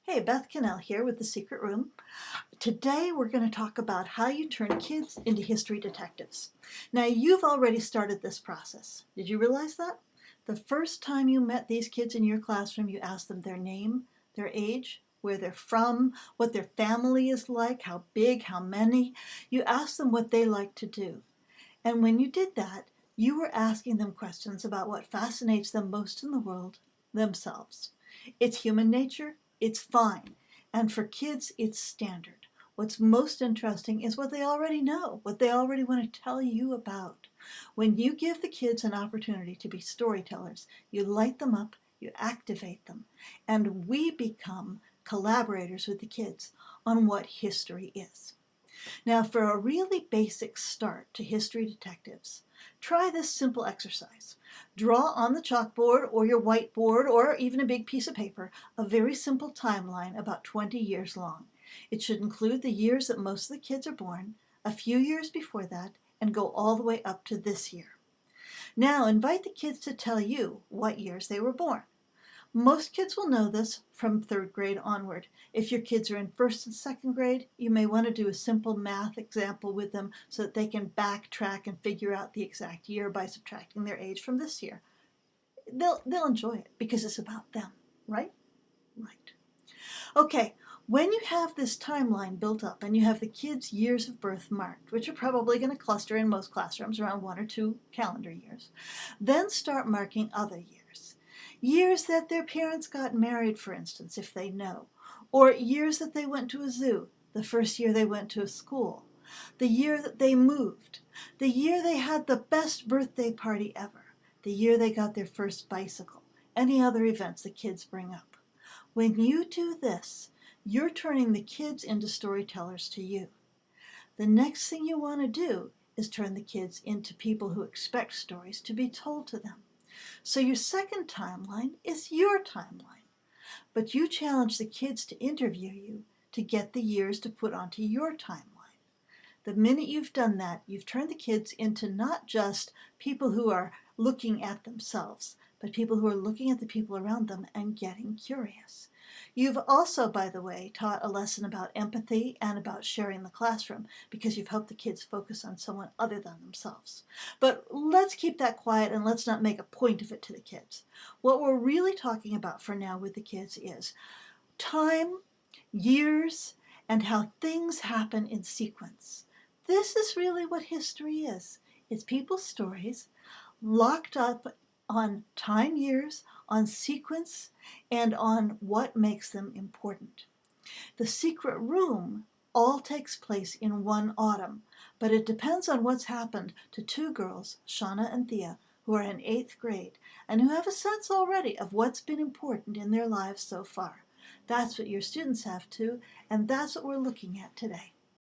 Hey, Beth Kanell here with The Secret Room. Today we're going to talk about how you turn kids into history detectives. Now, you've already started this process. Did you realize that? The first time you met these kids in your classroom, you asked them their name, their age, where they're from, what their family is like, how big, how many. You asked them what they like to do. And when you did that, you were asking them questions about what fascinates them most in the world, themselves. It's human nature. It's fine. And for kids, it's standard. What's most interesting is what they already know, what they already want to tell you about. When you give the kids an opportunity to be storytellers, you light them up, you activate them, and we become collaborators with the kids on what history is. Now, for a really basic start to history detectives, try this simple exercise. Draw on the chalkboard or your whiteboard or even a big piece of paper a very simple timeline about 20 years long. It should include the years that most of the kids are born, a few years before that, and go all the way up to this year. Now, invite the kids to tell you what years they were born. Most kids will know this from third grade onward. If your kids are in first and second grade, you may want to do a simple math example with them so that they can backtrack and figure out the exact year by subtracting their age from this year. They'll enjoy it because it's about them, right? Right. Okay, when you have this timeline built up and you have the kids' years of birth marked, which are probably going to cluster in most classrooms around 1 or 2 calendar years, then start marking other years. Years that their parents got married, for instance, if they know, or years that they went to a zoo, the first year they went to a school, the year that they moved, the year they had the best birthday party ever, the year they got their first bicycle, any other events the kids bring up. When you do this, you're turning the kids into storytellers to you. The next thing you want to do is turn the kids into people who expect stories to be told to them. So your second timeline is your timeline. But you challenge the kids to interview you to get the years to put onto your timeline. The minute you've done that, you've turned the kids into not just people who are looking at themselves, but people who are looking at the people around them and getting curious. You've also, by the way, taught a lesson about empathy and about sharing the classroom because you've helped the kids focus on someone other than themselves. But let's keep that quiet and let's not make a point of it to the kids. What we're really talking about for now with the kids is time, years, and how things happen in sequence. This is really what history is. It's people's stories locked up on time, years, on sequence, and on what makes them important. The Secret Room all takes place in one autumn, but it depends on what's happened to 2 girls, Shauna and Thea, who are in 8th grade and who have a sense already of what's been important in their lives so far. That's what your students have too, and that's what we're looking at today.